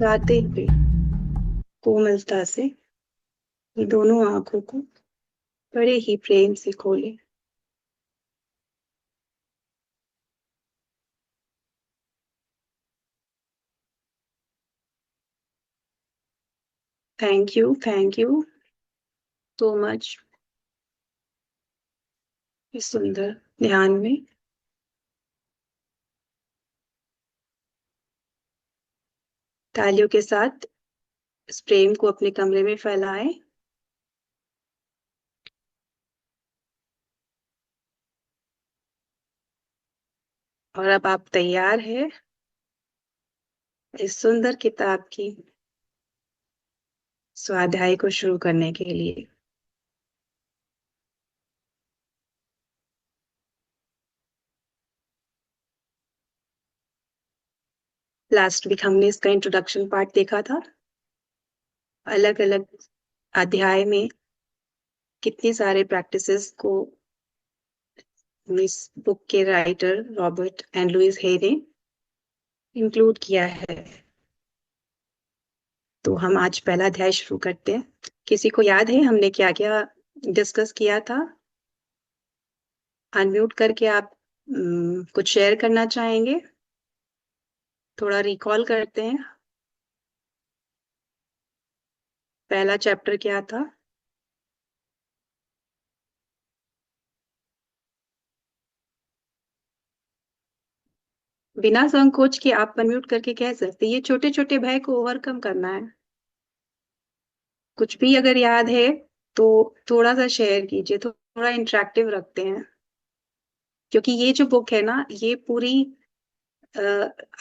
मुस्कुराते हुए कोमलता से दोनों आंखों को बड़े ही प्रेम से खोले। Thank you so much. इस सुंदर ध्यान में तालियों के साथ इस प्रेम को अपने कमरे में फैलाएं। और अब आप तैयार हैं इस सुंदर किताब की स्वाध्याय को शुरू करने के लिए। लास्ट वीक हमने इसका इंट्रोडक्शन पार्ट देखा था। अलग अलग अध्याय में कितनी सारे प्रैक्टिसेस को इस बुक के राइटर रॉबर्ट एंड लुइस हे ने इंक्लूड किया है। तो हम आज पहला अध्याय शुरू करते हैं। किसी को याद है हमने क्या क्या डिस्कस किया था? अनम्यूट करके आप कुछ शेयर करना चाहेंगे? थोड़ा रिकॉल करते हैं। पहला चैप्टर क्या था? बिना संकोच के आप अनम्यूट करके कह सकते हैं। ये छोटे छोटे भय को ओवरकम करना है। कुछ भी अगर याद है तो थोड़ा सा शेयर कीजिए, थोड़ा इंटरेक्टिव रखते हैं। क्योंकि ये जो बुक है ना, ये पूरी अ,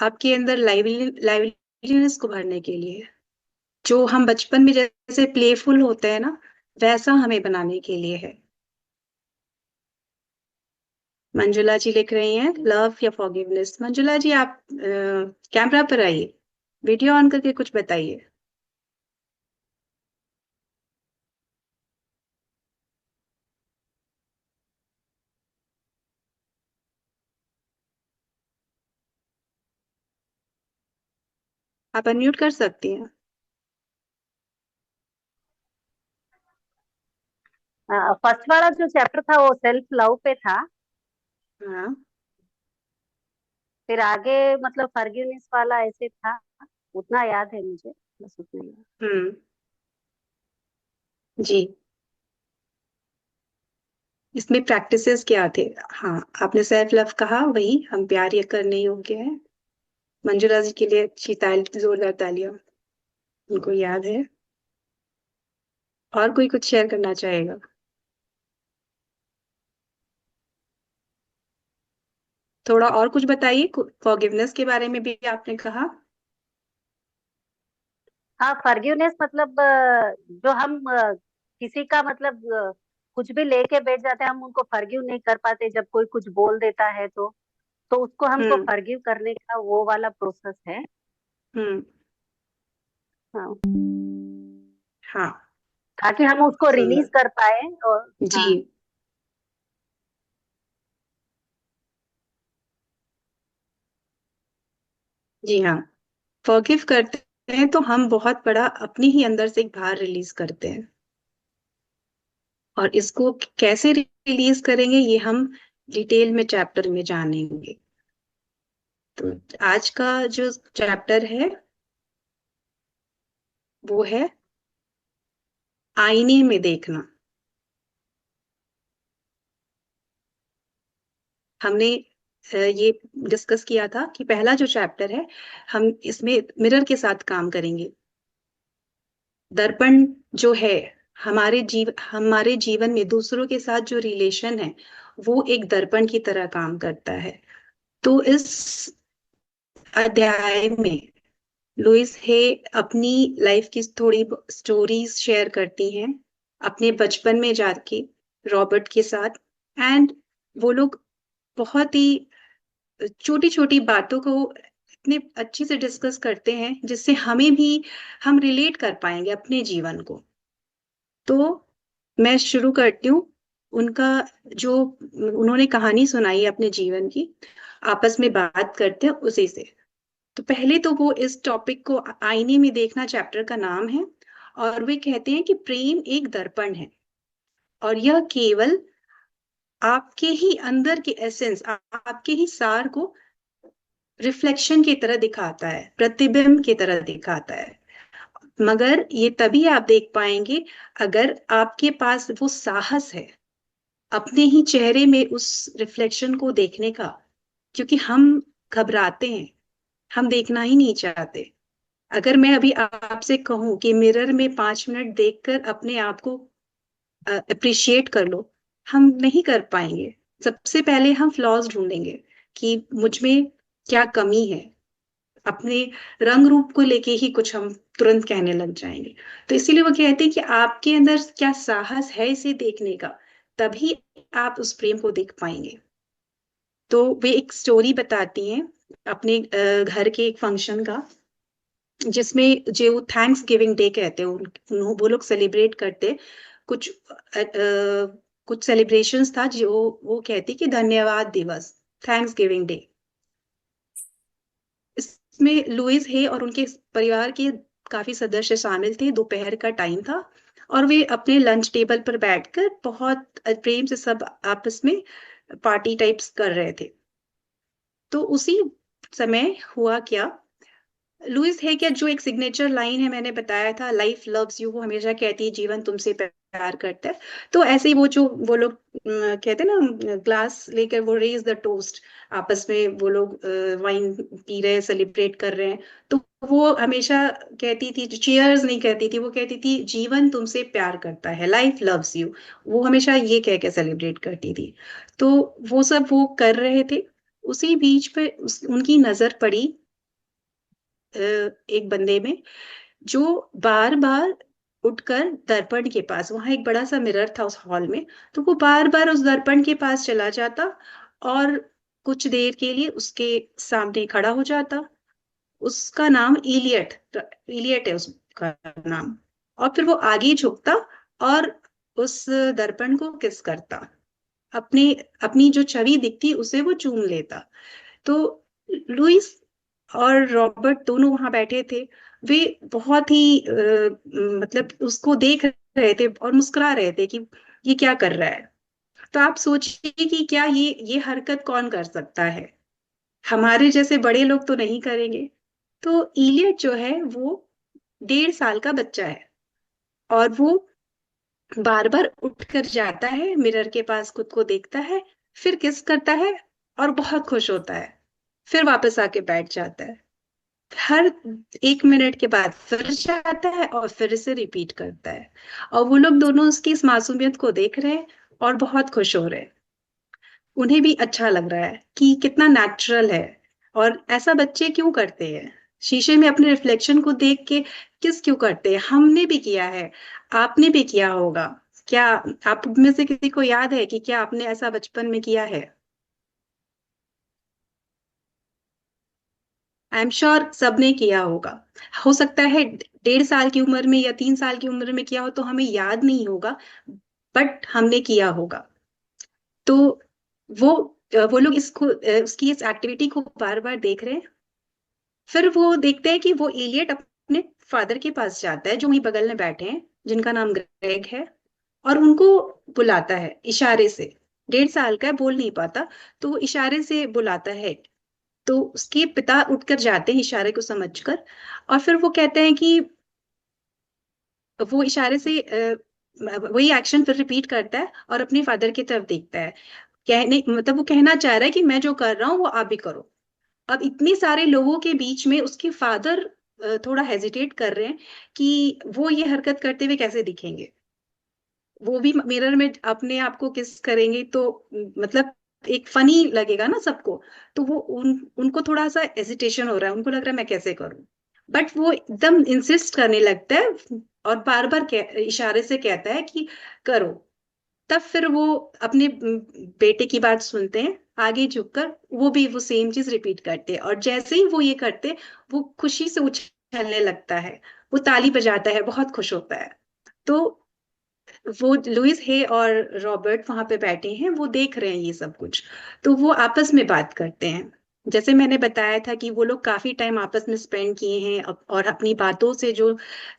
आपके अंदर लाइवलीनेस को भरने के लिए है। जो हम बचपन में जैसे प्लेफुल होते हैं ना, वैसा हमें बनाने के लिए है। मंजुला जी लिख रही हैं लव या फॉरगिवनेस। मंजुला जी आप कैमरा पर आइए, वीडियो ऑन करके कुछ बताइए। आप अनम्यूट कर सकती हैं। फर्स्ट वाला जो चैप्टर था वो सेल्फ लव पे था। हाँ। फिर आगे मतलब फॉरगिवनेस वाला ऐसे था। उतना याद है मुझे, बस उतना ही। हम्म। जी। इसमें प्रैक्टिसेस क्या थे? हाँ, आपने सेल्फ लव कहा, वही हम प्यार ये करने योग्य हैं। मंजुला जी के लिए अच्छी जोरदार तालियां। उनको याद है। और कोई कुछ शेयर करना चाहेगा? थोड़ा और कुछ बताइए। फॉरगिवनेस के बारे में भी आपने कहा। हाँ, फॉरगिवनेस मतलब जो हम किसी का मतलब कुछ भी लेके बैठ जाते हैं, हम उनको फॉरगिव नहीं कर पाते जब कोई कुछ बोल देता है तो उसको हमको हम्म। फॉरगिव करने का वो वाला प्रोसेस है। हम्म। हाँ, हाँ। ताकि हम उसको रिलीज सुंदर। कर पाए। और जी। हाँ। जी हाँ। फॉरगिव करते हैं तो हम बहुत बड़ा अपने ही अंदर से एक भार रिलीज करते हैं। और इसको कैसे रिलीज करेंगे ये हम डिटेल में चैप्टर में जानेंगे। तो आज का जो चैप्टर है वो है आईने में देखना। हमने ये डिस्कस किया था कि पहला जो चैप्टर है, हम इसमें मिरर के साथ काम करेंगे। दर्पण जो है, हमारे जीवन में दूसरों के साथ जो रिलेशन है, वो एक दर्पण की तरह काम करता है। तो इस अध्याय में लुइस हे अपनी लाइफ की थोड़ी स्टोरीज शेयर करती हैं, अपने बचपन में जाके रॉबर्ट के साथ। एंड वो लोग बहुत ही छोटी छोटी बातों को इतने अच्छे से डिस्कस करते हैं जिससे हमें भी हम रिलेट कर पाएंगे अपने जीवन को। तो मैं शुरू करती हूँ। उनका जो उन्होंने कहानी सुनाई है अपने जीवन की, आपस में बात करते हैं उसी से। तो पहले तो वो इस टॉपिक को आईने में देखना चैप्टर का नाम है, और वे कहते हैं कि प्रेम एक दर्पण है, और यह केवल आपके ही अंदर के एसेंस, आपके ही सार को रिफ्लेक्शन की तरह दिखाता है, प्रतिबिंब की तरह दिखाता है। मगर ये तभी आप देख पाएंगे अगर आपके पास वो साहस है अपने ही चेहरे में उस रिफ्लेक्शन को देखने का। क्योंकि हम घबराते हैं, हम देखना ही नहीं चाहते। अगर मैं अभी आपसे कहूं कि मिरर में 5 मिनट देखकर अपने आप को अप्रिशिएट कर लो, हम नहीं कर पाएंगे। सबसे पहले हम फ्लॉज ढूंढेंगे कि मुझ में क्या कमी है। अपने रंग रूप को लेके ही कुछ हम तुरंत कहने लग जाएंगे। तो इसीलिए वो कहते हैं कि आपके अंदर क्या साहस है इसे देखने का, तभी आप उस प्रेम को देख पाएंगे। तो वे एक स्टोरी बताती हैं अपने घर के एक फंक्शन का, जिसमें जो थैंक्स गिविंग डे कहते हैं वो लोग सेलिब्रेट करते। कुछ कुछ सेलिब्रेशंस था जो वो कहती कि धन्यवाद दिवस, थैंक्स गिविंग डे। इसमें लुइस है और उनके परिवार के काफी सदस्य शामिल थे। दोपहर का टाइम था और वे अपने लंच टेबल पर बैठकर बहुत प्रेम से सब आपस में पार्टी टाइप्स कर रहे थे। तो उसी समय हुआ क्या, लुइस है क्या जो एक सिग्नेचर लाइन है, मैंने बताया था लाइफ लव्स यू, वो हमेशा कहती है जीवन तुमसे प्यार करता है। तो ऐसे ही वो जो वो लोग कहते हैं ना, ग्लास लेकर वो रेज द टोस्ट, आपस में वो लोग वाइन पी रहे हैं, सेलिब्रेट कर रहे हैं। तो वो हमेशा कहती थी, चीयर्स नहीं कहती थी, वो कहती थी जीवन तुमसे प्यार करता है, लाइफ लव्स यू। वो हमेशा ये कह के सेलिब्रेट करती थी। तो वो सब वो कर रहे थे। उसी बीच पे उनकी नजर पड़ी एक बंदे में, जो बार बार उठकर दर्पण के पास, वहां एक बड़ा सा मिरर था उस हॉल में, तो वो बार बार उस दर्पण के पास चला जाता और कुछ देर के लिए उसके सामने खड़ा हो जाता। उसका नाम इलियट, इलियट है उसका नाम। और फिर वो आगे झुकता और उस दर्पण को किस करता, अपने अपनी जो छवि दिखती उसे वो चूम लेता। तो लुइस और रॉबर्ट दोनों वहां बैठे थे। वे बहुत ही मतलब उसको देख रहे थे और मुस्कुरा रहे थे कि ये क्या कर रहा है। तो आप सोचिए कि क्या ये हरकत कौन कर सकता है, हमारे जैसे बड़े लोग तो नहीं करेंगे। तो इलियट जो है वो 1.5 साल का बच्चा है, और वो बार बार उठकर जाता है, मिरर के पास खुद को देखता है, फिर किस करता है और बहुत खुश होता है, फिर वापस आके बैठ जाता है। हर 1 मिनट के बाद फिर जाता है और फिर से रिपीट करता है। और वो लोग दोनों उसकी इस मासूमियत को देख रहे हैं और बहुत खुश हो रहे हैं। उन्हें भी अच्छा लग रहा है कि कितना नेचुरल है। और ऐसा बच्चे क्यों करते हैं, शीशे में अपने रिफ्लेक्शन को देख के किस क्यों करते हैं, हमने भी किया है, आपने भी किया होगा। क्या आप में से किसी को याद है कि क्या आपने ऐसा बचपन में किया है? आई एम श्योर सबने किया होगा। हो सकता है 1.5 साल की उम्र में या 3 साल की उम्र में किया हो तो हमें याद नहीं होगा, बट हमने किया होगा। तो वो वो लोग इसको उसकी इस एक्टिविटी को बार बार देख रहे हैं। फिर वो देखते हैं कि वो एलियट अपने फादर के पास जाता है जो वहीं बगल में बैठे हैं, जिनका नाम ग्रेग है, और उनको बुलाता है इशारे से। 1.5 साल का है, बोल नहीं पाता, तो वो इशारे से बुलाता है। तो उसके पिता उठकर जाते हैं इशारे को समझकर, और फिर वो कहते हैं कि वो इशारे से वही एक्शन फिर रिपीट करता है और अपने फादर की तरफ देखता है। कहने मतलब वो कहना चाह रहा है कि मैं जो कर रहा हूँ वो आप भी करो। अब इतने सारे लोगों के बीच में उसके फादर थोड़ा हेजिटेट कर रहे हैं कि वो ये हरकत करते हुए कैसे दिखेंगे। वो भी मिरर में अपने आप को किस करेंगे तो मतलब एक फनी लगेगा ना सबको। तो वो उनको थोड़ा सा हेजिटेशन हो रहा है, उनको लग रहा है मैं कैसे करूं। बट वो एकदम इंसिस्ट करने लगता है और बार बार इशारे से कहता है कि करो। तब फिर वो अपने बेटे की बात सुनते हैं, आगे झुककर वो भी वो सेम चीज रिपीट करते हैं, और जैसे ही वो ये करते वो खुशी से उछलने लगता है, वो ताली बजाता है, बहुत खुश होता है। तो वो लुइस है और रॉबर्ट वहां पे बैठे हैं, वो देख रहे हैं ये सब कुछ। तो वो आपस में बात करते हैं, जैसे मैंने बताया था कि वो लोग काफी टाइम आपस में स्पेंड किए हैं, और अपनी बातों से जो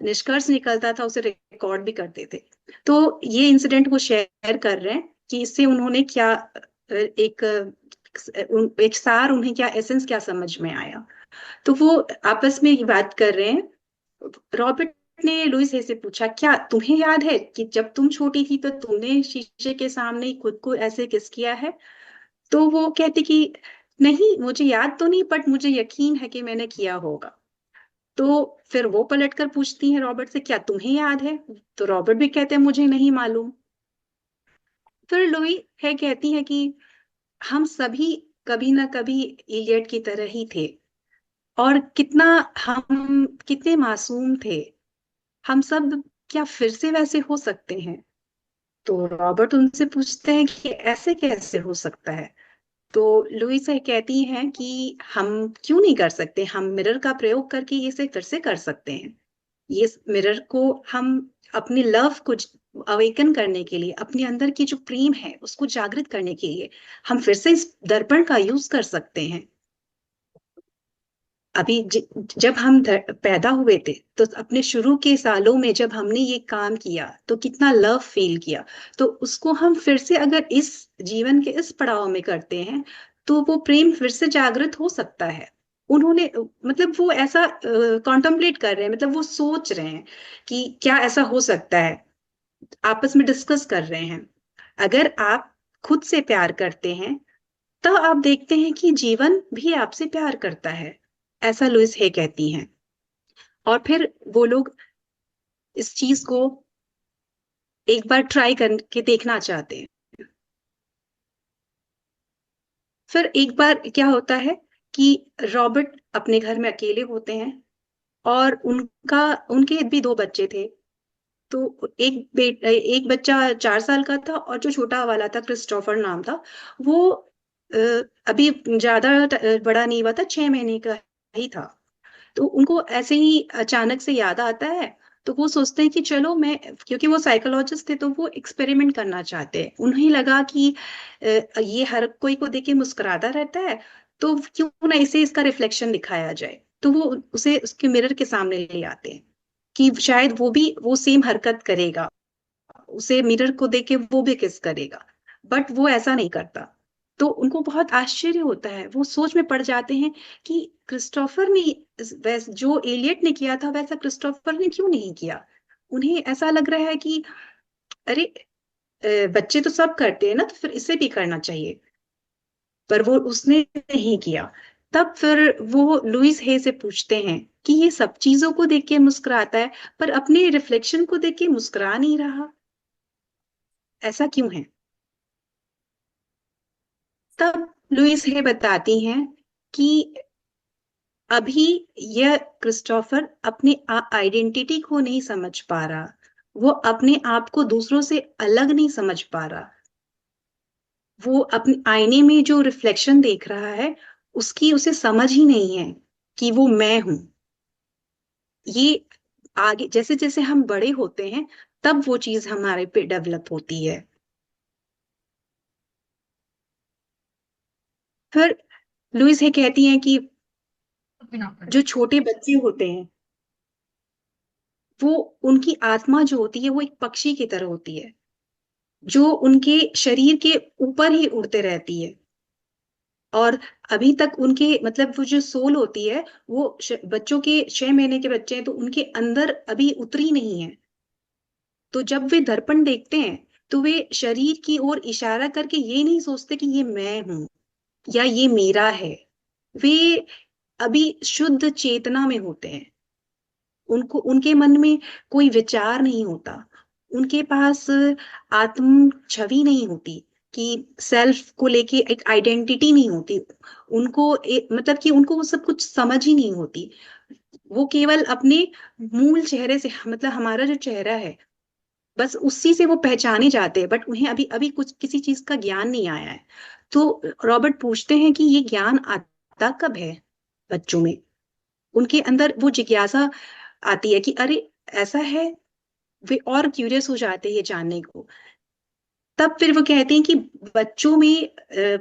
निष्कर्ष निकलता था उसे रिकॉर्ड भी करते थे। तो ये इंसिडेंट वो शेयर कर रहे हैं कि इससे उन्होंने क्या एक एक सार, उन्हें क्या एसेंस क्या समझ में आया। तो वो आपस में ये बात कर रहे हैं। रॉबर्ट ने लुइस हे से पूछा, क्या तुम्हें याद है कि जब तुम छोटी थी तो तुमने शीशे के सामने ही खुद को ऐसे किस किया है? तो वो कहती कि नहीं, मुझे याद तो नहीं, बट मुझे यकीन है कि मैंने किया होगा। तो फिर वो पलट कर पूछती हैं रॉबर्ट से, क्या तुम्हें याद है? तो रॉबर्ट भी कहते हैं, मुझे नहीं मालूम। फिर लुई है कहती है कि हम सभी कभी ना कभी इलियट की तरह ही थे, और हम कितने मासूम थे। हम सब क्या फिर से वैसे हो सकते हैं? तो रॉबर्ट उनसे पूछते हैं कि ऐसे कैसे हो सकता है? तो लुई से कहती हैं कि हम क्यों नहीं कर सकते, हम मिरर का प्रयोग करके इसे फिर से कर सकते हैं। ये मिरर को हम अपने लव को अवेकन करने के लिए, अपने अंदर की जो प्रेम है उसको जागृत करने के लिए हम फिर से इस दर्पण का यूज कर सकते हैं। अभी जब हम पैदा हुए थे तो अपने शुरू के सालों में जब हमने ये काम किया तो कितना लव फील किया। तो उसको हम फिर से अगर इस जीवन के इस पड़ाव में करते हैं तो वो प्रेम फिर से जागृत हो सकता है। उन्होंने मतलब वो ऐसा कॉन्टम्पलेट कर रहे हैं, मतलब वो सोच रहे हैं कि क्या ऐसा हो सकता है, आपस में डिस्कस कर रहे हैं। अगर आप खुद से प्यार करते हैं तब आप देखते हैं कि जीवन भी आपसे प्यार करता है, ऐसा लुइस हे कहती हैं। और फिर वो लोग इस चीज को एक बार ट्राई करके देखना चाहते हैं। फिर एक बार क्या होता है कि रॉबर्ट अपने घर में अकेले होते हैं, और उनके भी दो बच्चे थे। तो एक बच्चा 4 साल का था, और जो छोटा वाला था, क्रिस्टोफर नाम था, वो अभी ज्यादा बड़ा नहीं हुआ था, 6 महीने का ही था। तो उनको ऐसे ही अचानक से याद आता है। तो वो सोचते हैं कि चलो मैं, क्योंकि वो साइकोलॉजिस्ट थे तो वो एक्सपेरिमेंट करना चाहते हैं। उन्हें लगा कि ये हर कोई को देख के मुस्कुराता रहता है, तो क्यों ना इसे इसका रिफ्लेक्शन दिखाया जाए। तो वो उसे उसके मिरर के सामने ले आते हैं कि शायद वो भी वो सेम हरकत करेगा, उसे मिरर को देख के वो भी किस करेगा। बट वो ऐसा नहीं करता। तो उनको बहुत आश्चर्य होता है, वो सोच में पड़ जाते हैं कि क्रिस्टोफर ने जो एलियट ने किया था वैसा क्रिस्टोफर ने क्यों नहीं किया। उन्हें ऐसा लग रहा है कि अरे, बच्चे तो सब करते हैं ना, तो फिर इसे भी करना चाहिए। पर वो उसने नहीं किया। तब फिर वो लुइस हे से पूछते हैं कि ये सब चीजों को देख के मुस्कुराता है, पर अपने रिफ्लेक्शन को देख के मुस्कुरा नहीं रहा, ऐसा क्यों है? तब लुइस हे बताती हैं कि अभी यह क्रिस्टोफर अपने आइडेंटिटी को नहीं समझ पा रहा, वो अपने आप को दूसरों से अलग नहीं समझ पा रहा। वो अपने आईने में जो रिफ्लेक्शन देख रहा है उसकी उसे समझ ही नहीं है कि वो मैं हूं। ये आगे जैसे जैसे हम बड़े होते हैं तब वो चीज हमारे पे डेवलप होती है। फिर लुइस हे कहती हैं कि जो छोटे बच्चे होते हैं, वो उनकी आत्मा जो होती है वो एक पक्षी की तरह होती है, जो उनके शरीर के ऊपर ही उड़ते रहती है। और अभी तक उनके मतलब वो जो सोल होती है वो बच्चों के 6 महीने के बच्चे हैं तो उनके अंदर अभी उतरी नहीं है। तो जब वे दर्पण देखते हैं तो वे शरीर की ओर इशारा करके ये नहीं सोचते कि ये मैं हूं या ये मेरा है। वे अभी शुद्ध चेतना में होते हैं। उनको उनके मन में कोई विचार नहीं होता, उनके पास आत्म छवि नहीं होती, कि सेल्फ को लेके एक आइडेंटिटी नहीं होती। मतलब कि उनको वो सब कुछ समझ ही नहीं होती। वो केवल अपने मूल चेहरे से, मतलब हमारा जो चेहरा है, बस उसी से वो पहचाने जाते हैं, बट उन्हें अभी अभी कुछ किसी चीज का ज्ञान नहीं आया है। तो रॉबर्ट पूछते हैं कि ये ज्ञान आता कब है बच्चों में? उनके अंदर वो जिज्ञासा आती है कि अरे, ऐसा है। वे और क्यूरियस हो जाते हैं ये जानने को। तब फिर वो कहते हैं कि बच्चों में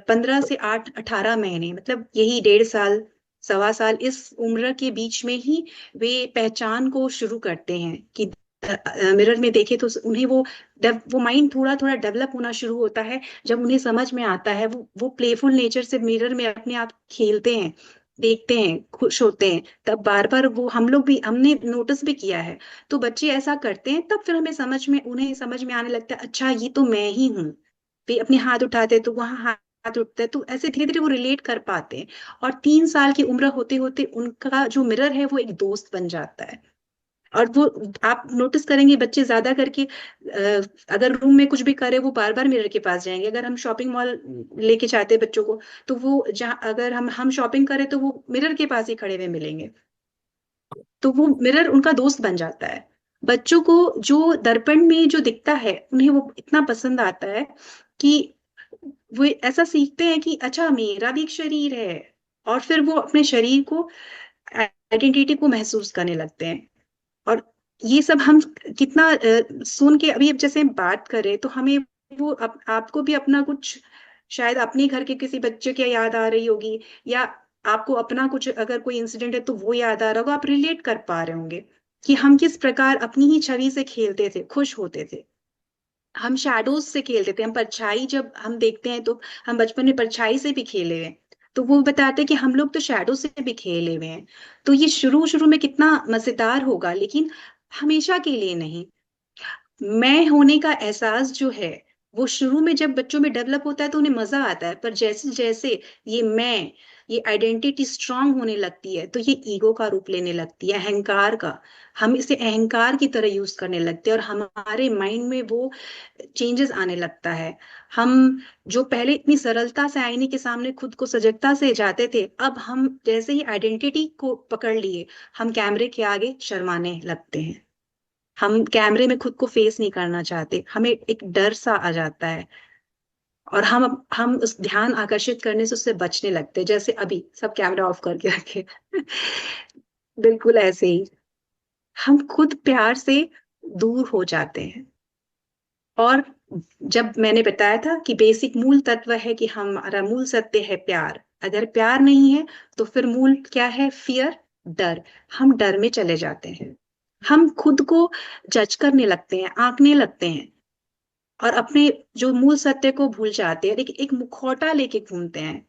15 से 18 महीने, मतलब यही 1.5 साल, 1.25 साल, इस उम्र के बीच में ही वे पहचान को शुरू करते हैं कि मिरर में देखे तो उन्हें वो माइंड थोड़ा थोड़ा डेवलप होना शुरू होता है। जब उन्हें समझ में आता है, वो प्लेफुल नेचर से मिरर में अपने आप खेलते हैं, देखते हैं, खुश होते हैं, तब बार बार वो हम लोग भी हमने नोटिस भी किया है। तो बच्चे ऐसा करते हैं, तब फिर उन्हें समझ में आने लगता है, अच्छा ये तो मैं ही हूँ। वे अपने हाथ उठाते हैं तो वहां हाथ उठता है, तो ऐसे धीरे धीरे वो रिलेट कर पाते हैं। और 3 साल की उम्र होते होते उनका जो मिरर है वो एक दोस्त बन जाता है। और वो आप नोटिस करेंगे बच्चे ज्यादा करके अगर रूम में कुछ भी करे वो बार बार मिरर के पास जाएंगे। अगर हम शॉपिंग मॉल लेके जाते हैं बच्चों को, तो वो जहाँ अगर हम शॉपिंग करें तो वो मिरर के पास ही खड़े हुए मिलेंगे। तो वो मिरर उनका दोस्त बन जाता है। बच्चों को जो दर्पण में जो दिखता है उन्हें वो इतना पसंद आता है कि वो ऐसा सीखते हैं कि अच्छा मेरा भी एक शरीर है। और फिर वो अपने शरीर को, आइडेंटिटी को महसूस करने लगते हैं। और ये सब हम कितना सुन के अभी, अब जैसे हम बात करें तो हमें वो आपको भी अपना कुछ, शायद अपने घर के किसी बच्चे की याद आ रही होगी, या आपको अपना कुछ अगर कोई इंसिडेंट है तो वो याद आ रहा होगा, आप रिलेट कर पा रहे होंगे कि हम किस प्रकार अपनी ही छवि से खेलते थे, खुश होते थे। हम शैडोज से खेलते थे, हम परछाई जब हम देखते हैं तो हम बचपन में परछाई से भी खेले हुए हैं। तो वो बताते हैं कि हम लोग तो शैडो से भी खेले हुए हैं। तो ये शुरू शुरू में कितना मजेदार होगा, लेकिन हमेशा के लिए नहीं। मैं होने का एहसास जो है वो शुरू में जब बच्चों में डेवलप होता है तो उन्हें मजा आता है, पर जैसे जैसे ये मैं ये आइडेंटिटी स्ट्रांग होने लगती है तो ये ईगो का रूप लेने लगती है, अहंकार का। हम इसे अहंकार की तरह यूज करने लगते हैं और हमारे माइंड में वो चेंजेस आने लगता है। हम जो पहले इतनी सरलता से आईने के सामने खुद को सजगता से जाते थे, अब हम जैसे ही आइडेंटिटी को पकड़ लिए, हम कैमरे के आगे शर्माने लगते हैं। हम कैमरे में खुद को फेस नहीं करना चाहते, हमें एक डर सा आ जाता है। और हम उस ध्यान आकर्षित करने से उससे बचने लगते हैं, जैसे अभी सब कैमरा ऑफ करके रखे। बिल्कुल ऐसे ही हम खुद प्यार से दूर हो जाते हैं। और जब मैंने बताया था कि बेसिक मूल तत्व है कि हमारा मूल सत्य है प्यार, अगर प्यार नहीं है तो फिर मूल क्या है? फियर, डर। हम डर में चले जाते हैं, हम खुद को जज करने लगते हैं, आंकने लगते हैं, और अपने जो मूल सत्य को भूल जाते हैं, एक मुखौटा लेके घूमते हैं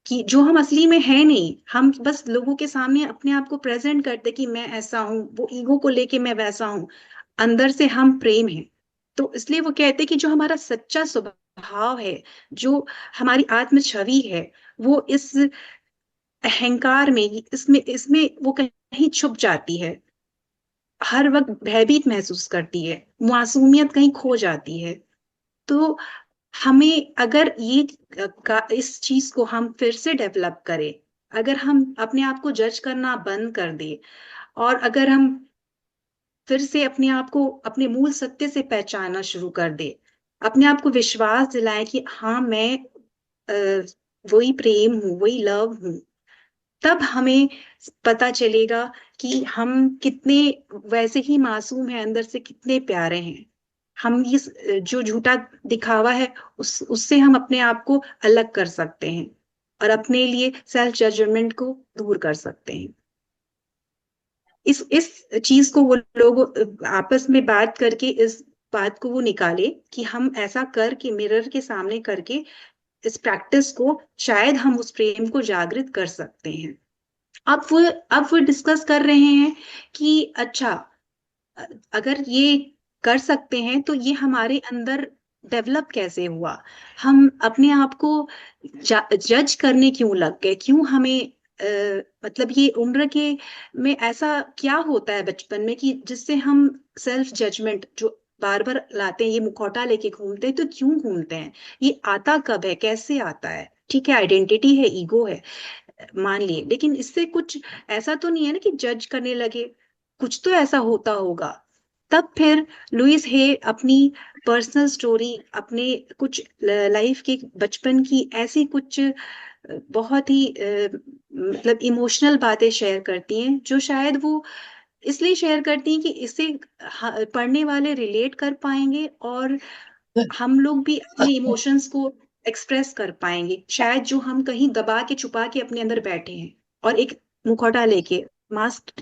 कि जो हम असली में है नहीं। हम बस लोगों के सामने अपने आप को प्रेजेंट करते कि मैं ऐसा हूं, वो ईगो को लेके मैं वैसा हूं। अंदर से हम प्रेम हैं। तो इसलिए वो कहते हैं कि जो हमारा सच्चा स्वभाव है, जो हमारी आत्म छवि है, वो इस अहंकार में, इसमें इसमें वो कहीं छुप जाती है। हर वक्त भयभीत महसूस करती है, मासूमियत कहीं खो जाती है। तो हमें अगर इस चीज को हम फिर से डेवलप करें, अगर हम अपने आप को जज करना बंद कर दे, और अगर हम फिर से अपने आप को अपने मूल सत्य से पहचानना शुरू कर दे, अपने आप को विश्वास दिलाएं कि हाँ मैं वही प्रेम हूँ, वही लव हूँ, तब हमें पता चलेगा कि हम कितने वैसे ही मासूम हैं, अंदर से कितने प्यारे हैं। हम इस जो झूठा दिखावा है उससे हम अपने आप को अलग कर सकते हैं, और अपने लिए सेल्फ जजमेंट को दूर कर सकते हैं। इस चीज को वो लोग आपस में बात करके इस बात को वो निकाले कि हम ऐसा करके मिरर के सामने करके इस प्रैक्टिस को शायद हम उस प्रेम को जागृत कर सकते हैं। अब वो अब वो डिस्कस कर रहे हैं कि अच्छा, अगर ये कर सकते हैं तो ये हमारे अंदर डेवलप कैसे हुआ? हम अपने आप को जज करने क्यों लग गए? क्यों हमें मतलब ये उम्र के में ऐसा क्या होता है बचपन में कि जिससे हम सेल्फ जजमेंट जो बार बार लाते हैं, ये मुखौटा लेके घूमते हैं, तो क्यों घूमते हैं? ये आता कब है, कैसे आता है? ठीक है, आइडेंटिटी है, ईगो है, मान लिए, लेकिन इससे कुछ ऐसा तो नहीं है ना कि जज करने लगे। कुछ तो ऐसा होता होगा। तब फिर लुइस हे अपनी पर्सनल स्टोरी, अपने कुछ लाइफ की, बचपन की ऐसी कुछ बहुत ही मतलब इमोशनल बातें शेयर करती हैं, जो शायद वो इसलिए शेयर करती हैं कि इसे पढ़ने वाले रिलेट कर पाएंगे, और हम लोग भी अपने इमोशंस को एक्सप्रेस कर पाएंगे, शायद जो हम कहीं दबा के छुपा के अपने अंदर बैठे हैं और एक मुखौटा लेके, मास्क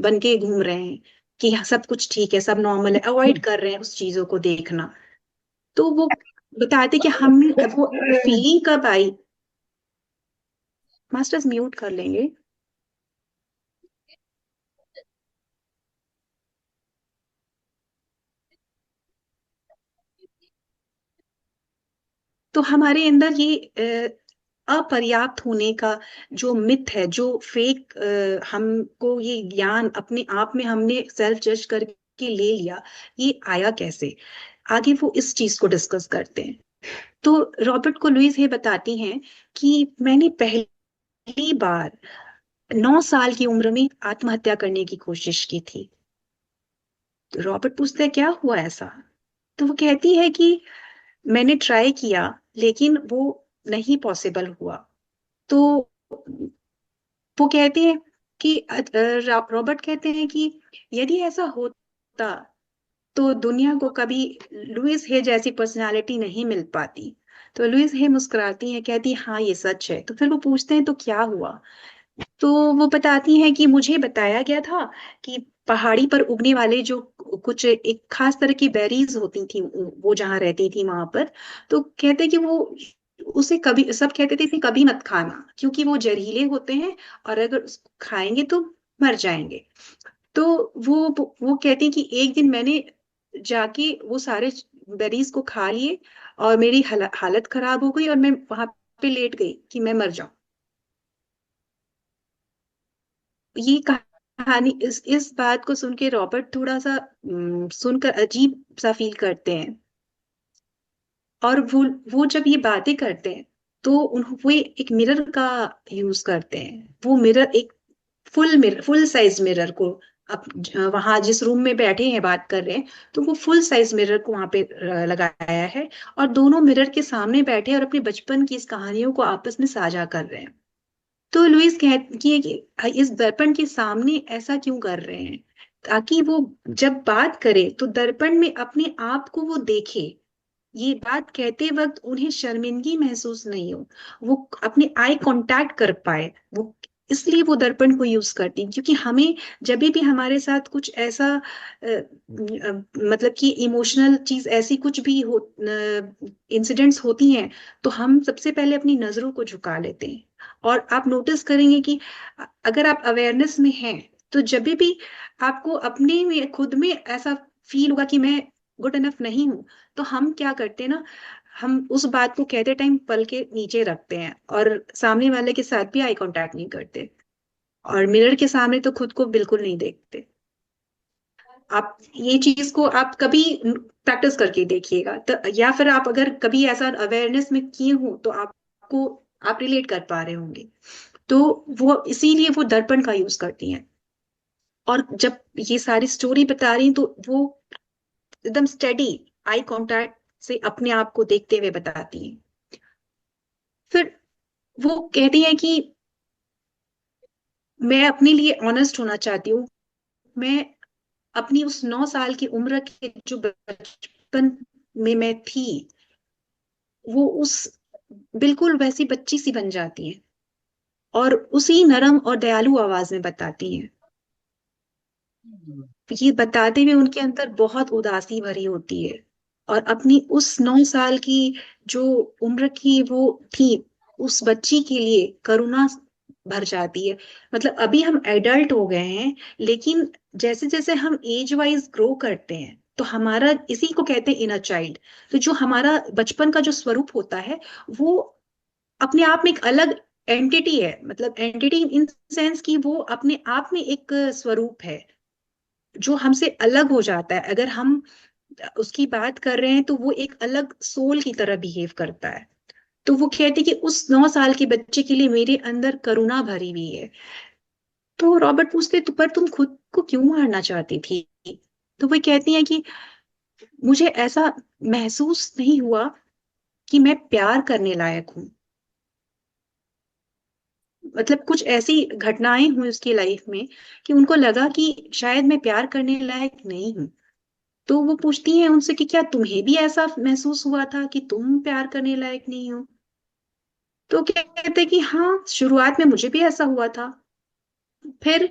बन के घूम रहे हैं कि हाँ, सब कुछ ठीक है, सब नॉर्मल है, अवॉइड कर रहे हैं उस चीजों को देखना। तो वो बताते कि हम वो फीलिंग कब आई। मास्टर्स म्यूट कर लेंगे। तो हमारे अंदर ये अपर्याप्त होने का जो मिथ है, जो फेक हमको ये ज्ञान अपने आप में हमने सेल्फ जज करके ले लिया, ये आया कैसे? आगे वो इस चीज को डिस्कस करते हैं। तो रॉबर्ट को लुइस ये बताती हैं कि मैंने पहली बार 9 साल की उम्र में आत्महत्या करने की कोशिश की थी। तो रॉबर्ट पूछता है क्या हुआ ऐसा? तो वो कहती है कि मैंने ट्राई किया लेकिन वो नहीं पॉसिबल हुआ। तो वो कहते हैं कि रॉबर्ट कहते हैं कि यदि ऐसा होता तो दुनिया को कभी लुइस हे जैसी पर्सनालिटी नहीं मिल पाती। तो लुइस हे मुस्कुराती है, कहती हाँ ये सच है। तो फिर वो पूछते हैं तो क्या हुआ? तो वो बताती हैं कि मुझे बताया गया था कि पहाड़ी पर उगने वाले जो कुछ एक खास तरह की बेरीज होती थी, वो जहाँ रहती थी वहां पर, तो कहते कि वो उसे कभी, सब कहते थे इसे कभी मत खाना क्योंकि वो जहरीले होते हैं और अगर उसको खाएंगे तो मर जाएंगे। तो वो कहती कि एक दिन मैंने जाके वो सारे बेरीज को खा लिए और मेरी हालत खराब हो गई और मैं वहां पे लेट गई कि मैं मर जाऊं। ये कहानी, इस बात को सुन के रॉबर्ट थोड़ा सा सुनकर अजीब सा फील करते हैं। और वो जब ये बातें करते हैं तो वो एक मिरर का यूज करते हैं। वो मिरर एक फुल साइज मिरर को, अब वहां जिस रूम में बैठे हैं बात कर रहे हैं, तो वो फुल साइज मिरर को वहां पे लगाया है और दोनों मिरर के सामने बैठे हैं और अपने बचपन की इस कहानियों को आपस में साझा कर रहे हैं। तो लुइस कहती है कि इस दर्पण के सामने ऐसा क्यों कर रहे हैं, ताकि वो जब बात करे तो दर्पण में अपने आप को वो देखे, ये बात कहते वक्त उन्हें शर्मिंदगी महसूस नहीं हो, वो अपने आई कांटेक्ट कर पाए। वो इसलिए वो दर्पण को यूज करती हैं, क्योंकि हमें जब भी हमारे साथ कुछ ऐसा मतलब कि इमोशनल चीज ऐसी कुछ भी हो, इंसिडेंट्स होती हैं, तो हम सबसे पहले अपनी नजरों को झुका लेते हैं। और आप नोटिस करेंगे कि अगर आप अवेयरनेस में हैं तो जब भी आपको अपने में खुद में ऐसा फील होगा कि मैं गुड इनफ नहीं हूं, तो हम क्या करते हैं ना, हम उस बात को कहते टाइम पल के नीचे रखते हैं और सामने वाले के साथ भी आई कांटेक्ट नहीं करते और मिरर के सामने तो खुद को बिल्कुल नहीं देखते। आप ये चीज को आप कभी प्रैक्टिस करके देखिएगा, तो या फिर आप अगर कभी ऐसा अवेयरनेस में किए हो तो आपको, आप रिलेट कर पा रहे होंगे। तो वो इसीलिए वो दर्पण का यूज करती हैं। और जब ये सारी स्टोरी बता रही हैं, तो वो एकदम स्टेडी आई कांटेक्ट से अपने आप को देखते हुए बताती हैं। फिर वो कहती है कि मैं अपने लिए ऑनेस्ट होना चाहती हूँ। मैं अपनी उस 9 साल की उम्र के जो बचपन में मैं थी, वो उस बिल्कुल वैसी बच्ची सी बन जाती है और उसी नरम और दयालु आवाज में बताती हैं। ये बताते हुए उनके अंदर बहुत उदासी भरी होती है और अपनी उस 9 साल की जो उम्र की वो थी, उस बच्ची के लिए करुणा भर जाती है। मतलब अभी हम एडल्ट हो गए हैं, लेकिन जैसे जैसे हम एज वाइज ग्रो करते हैं तो हमारा, इसी को कहते हैं इनर चाइल्ड, तो जो हमारा बचपन का जो स्वरूप होता है, वो अपने आप में एक अलग एंटिटी है। मतलब एंटिटी इन सेंस कि वो अपने आप में एक स्वरूप है जो हमसे अलग हो जाता है। अगर हम उसकी बात कर रहे हैं तो वो एक अलग सोल की तरह बिहेव करता है। तो वो कहती कि उस 9 साल के बच्चे के लिए मेरे अंदर करुणा भरी हुई है। तो रॉबर्ट पूछते तो पर तुम खुद को क्यों मारना चाहती थी? तो वो कहती हैं कि मुझे ऐसा महसूस नहीं हुआ कि मैं प्यार करने लायक हूँ। मतलब कुछ ऐसी घटनाएं हुई उसकी लाइफ में कि उनको लगा कि शायद मैं प्यार करने लायक नहीं हूँ। तो वो पूछती हैं उनसे कि क्या तुम्हें भी ऐसा महसूस हुआ था कि तुम प्यार करने लायक नहीं हो? तो क्या कहते हैं कि हाँ, शुरुआत में मुझे भी ऐसा हुआ था। फिर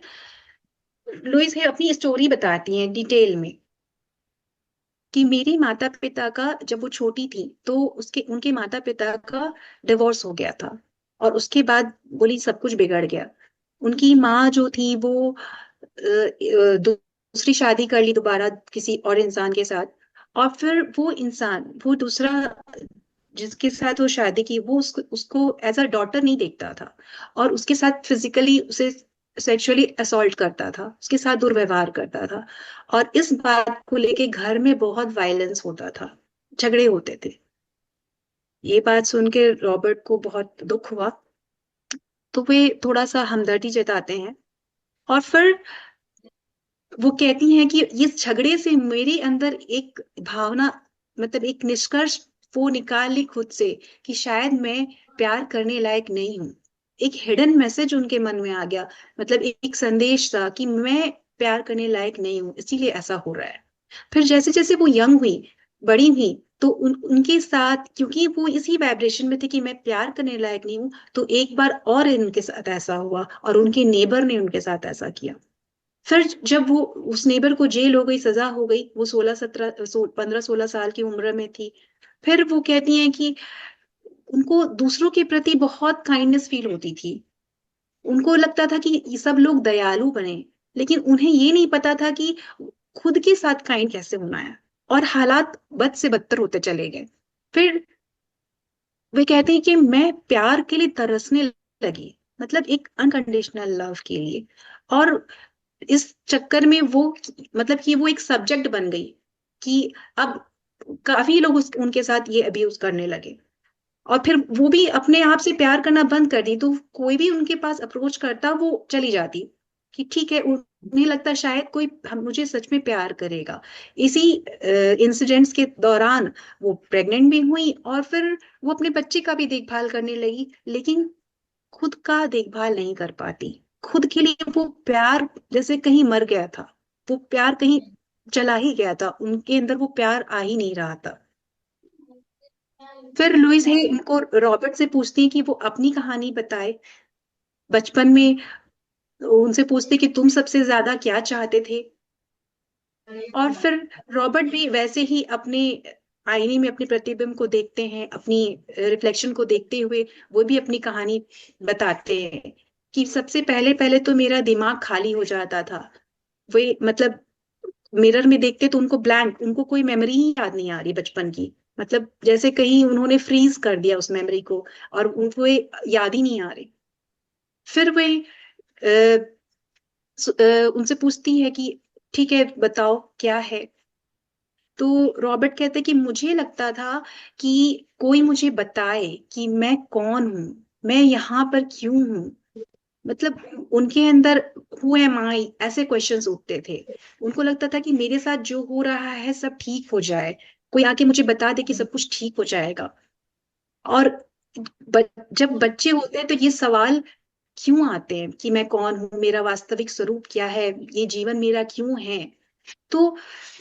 लुइस है अपनी स्टोरी बताती हैं डिटेल में कि मेरी माता पिता का, जब वो छोटी थी तो उसके उनके माता पिता का डिवोर्स हो गया था, और उसके बाद बोली सब कुछ बिगड़ गया। उनकी माँ जो थी वो दूसरी शादी कर ली दोबारा किसी और इंसान के साथ, और फिर वो इंसान, वो दूसरा जिसके साथ वो शादी की, वो उसको एज अ डॉटर नहीं देखता था, और उसके साथ फिजिकली उसे सेक्सुअली असॉल्ट करता था, उसके साथ दुर्व्यवहार करता था। और इस बात को लेके घर में बहुत वायलेंस होता था, झगड़े होते थे। ये बात सुन के रॉबर्ट को बहुत दुख हुआ, तो वे थोड़ा सा हमदर्दी जताते हैं, और फिर वो कहती हैं कि इस झगड़े से मेरे अंदर एक भावना, मतलब एक निष्कर्ष वो निकाल ली खुद से कि शायद मैं प्यार करने लायक नहीं हूँ। एक हिडन मैसेज उनके मन में आ गया, मतलब एक संदेश था कि मैं प्यार करने लायक नहीं हूँ, इसीलिए ऐसा हो रहा है। फिर जैसे जैसे वो यंग हुई, बड़ी हुई, तो उनके साथ, क्योंकि वो इसी वाइब्रेशन में थे कि मैं प्यार करने लायक नहीं हूँ, तो एक बार और इनके साथ ऐसा हुआ, और उनके नेबर ने उनके साथ ऐसा किया। फिर जब वो, उस नेबर को जेल हो गई, सजा हो गई, वो 15-16 साल की उम्र में थी। फिर वो कहती हैं कि उनको दूसरों के प्रति बहुत काइंडनेस फील होती थी। उनको लगता था कि ये सब लोग दयालु बने, लेकिन उन्हें ये नहीं पता था कि खुद के साथ काइंड कैसे होना है, और हालात बद से बदतर होते चले गए। फिर वे कहते हैं कि मैं प्यार के लिए तरसने लगी, मतलब एक अनकंडीशनल लव के लिए। और इस चक्कर में वो, मतलब कि वो एक सब्जेक्ट बन गई कि अब काफी लोग उनके साथ ये अब्यूज करने लगे। और फिर वो भी अपने आप से प्यार करना बंद कर दी, तो कोई भी उनके पास अप्रोच करता वो चली जाती कि ठीक है, उन्हें लगता शायद कोई मुझे सच में प्यार करेगा। इसी इंसिडेंट्स के दौरान वो प्रेग्नेंट भी हुई, और फिर वो अपने बच्चे का भी देखभाल करने लगी, लेकिन खुद का देखभाल नहीं कर पाती। खुद के लिए वो प्यार जैसे कहीं मर गया था, वो प्यार कहीं चला ही गया था, उनके अंदर वो प्यार आ ही नहीं रहा था। फिर लुइस है इनको रॉबर्ट से पूछती है कि वो अपनी कहानी बताए बचपन में। उनसे पूछते कि तुम सबसे ज्यादा क्या चाहते थे। और फिर रॉबर्ट भी वैसे ही अपने आईने में अपने प्रतिबिंब को देखते हैं, अपनी रिफ्लेक्शन को देखते हुए वो भी अपनी कहानी बताते हैं कि सबसे पहले पहले तो मेरा दिमाग खाली हो जाता था। वे मतलब मिरर में देखते तो उनको ब्लैंक, उनको कोई मेमोरी ही याद नहीं आ रही बचपन की, मतलब जैसे कहीं उन्होंने फ्रीज कर दिया उस मेमोरी को, और उनको ये याद ही नहीं आ रही। फिर वे उनसे पूछती है कि ठीक है बताओ क्या है। तो रॉबर्ट कहते कि मुझे लगता था कि कोई मुझे बताए कि मैं कौन हूं, मैं यहाँ पर क्यों हूँ। मतलब उनके अंदर हु एम आई ऐसे क्वेश्चंस उठते थे। उनको लगता था कि मेरे साथ जो हो रहा है सब ठीक हो जाए, कोई आके मुझे बता दे कि सब कुछ ठीक हो जाएगा। और जब बच्चे होते हैं तो ये सवाल क्यों आते हैं कि मैं कौन हूँ, मेरा वास्तविक स्वरूप क्या है, ये जीवन मेरा क्यों है। तो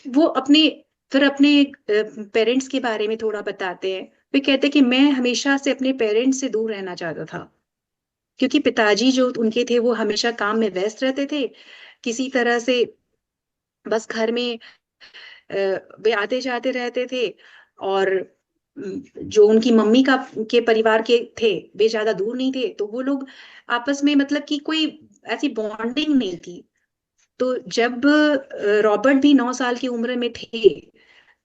वो अपने, फिर अपने पेरेंट्स के बारे में थोड़ा बताते हैं। वे कहते हैं कि मैं हमेशा से अपने पेरेंट्स से दूर रहना चाहता था, क्योंकि पिताजी जो उनके थे वो हमेशा काम में व्यस्त रहते थे, किसी तरह से बस घर में अ, वे आते जाते रहते थे। और जो उनकी मम्मी का के परिवार के थे, वे ज्यादा दूर नहीं थे, तो वो लोग आपस में, मतलब कि कोई ऐसी बॉन्डिंग नहीं थी। तो जब रॉबर्ट भी 9 साल की उम्र में थे,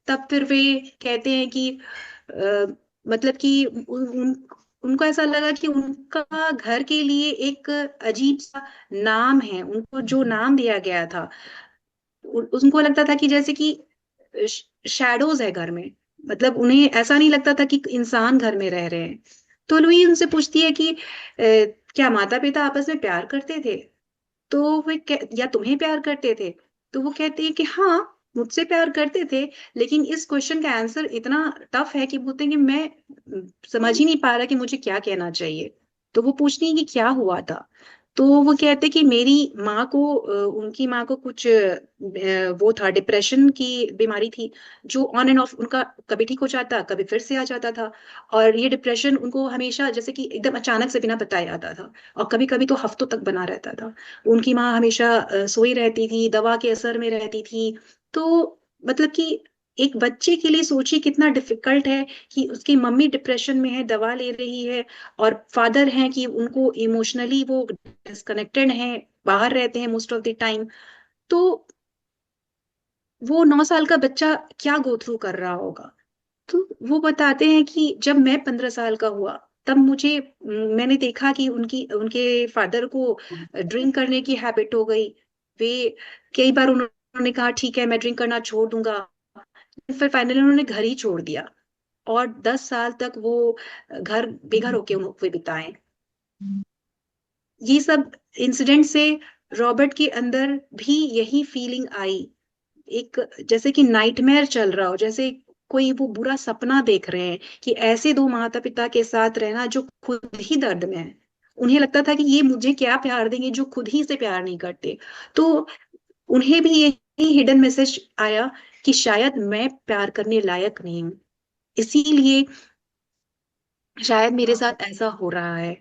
तब फिर वे कहते हैं कि मतलब कि उनको ऐसा लगा कि उनका घर के लिए एक अजीब सा नाम है, उनको जो नाम दिया गया था, उनको लगता था कि जैसे कि शैडोज है घर में, मतलब उन्हें ऐसा नहीं लगता था कि इंसान घर में रह रहे हैं। तो लुई उनसे पूछती है कि क्या माता पिता आपस में प्यार करते थे? तो या तुम्हें प्यार करते थे? तो वो कहते हैं कि हाँ, मुझसे प्यार करते थे, लेकिन इस क्वेश्चन का आंसर इतना टफ है कि बोलते हैं कि मैं समझ ही नहीं पा रहा कि मुझे क्या कहना चाहिए। तो वो पूछती हैं कि क्या हुआ था? तो वो कहते कि मेरी माँ को उनकी माँ को कुछ वो था, डिप्रेशन की बीमारी थी, जो ऑन एंड ऑफ उनका कभी ठीक हो जाता, कभी फिर से आ जाता था। और ये डिप्रेशन उनको हमेशा जैसे कि एकदम अचानक से बिना बताए आता था, और कभी कभी तो हफ्तों तक बना रहता था। उनकी माँ हमेशा सोई रहती थी, दवा के असर में रहती थी। तो मतलब कि एक बच्चे के लिए सोचिए कितना डिफिकल्ट है कि उसकी मम्मी डिप्रेशन में है, दवा ले रही है, और फादर हैं कि उनको इमोशनली वो डिस्कनेक्टेड हैं, बाहर रहते हैं मोस्ट ऑफ द टाइम। तो वो 9 साल का बच्चा क्या गो थ्रू कर रहा होगा। तो वो बताते हैं कि जब मैं 15 साल का हुआ, तब मुझे मैंने देखा कि उनकी उनके फादर को ड्रिंक करने की हैबिट हो गई। वे कई बार उन्होंने कहा ठीक है मैं ड्रिंक करना छोड़ दूंगा, फिर फाइनली उन्होंने घर ही छोड़ दिया। और 10 साल तक वो घर बेघर होके हुए बिताए। ये सब इंसिडेंट से रॉबर्ट के अंदर भी यही फीलिंग आई। एक जैसे कि नाइटमेयर चल रहा हो, जैसे कोई वो बुरा सपना देख रहे हैं कि ऐसे दो माता पिता के साथ रहना जो खुद ही दर्द में है। उन्हें लगता था कि ये मुझे क्या प्यार देंगे जो खुद ही से प्यार नहीं करते। तो उन्हें भी यही हिडन मैसेज आया कि शायद मैं प्यार करने लायक नहीं हूं, इसीलिए शायद मेरे साथ ऐसा हो रहा है।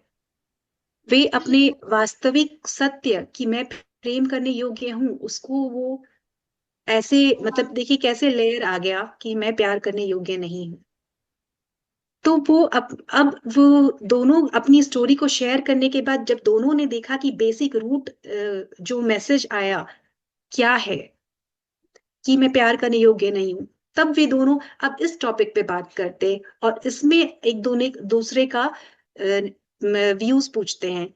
वे अपने वास्तविक सत्य कि मैं प्रेम करने योग्य हूँ उसको वो ऐसे मतलब देखिए कैसे लेयर आ गया कि मैं प्यार करने योग्य नहीं हूँ। तो वो अब वो दोनों अपनी स्टोरी को शेयर करने के बाद जब दोनों ने देखा कि बेसिक रूट जो मैसेज आया क्या है कि मैं प्यार करने योग्य नहीं हूँ, तब वे दोनों अब इस टॉपिक पे बात करते हैं और इसमें एक दोनों दूसरे का व्यूज पूछते हैं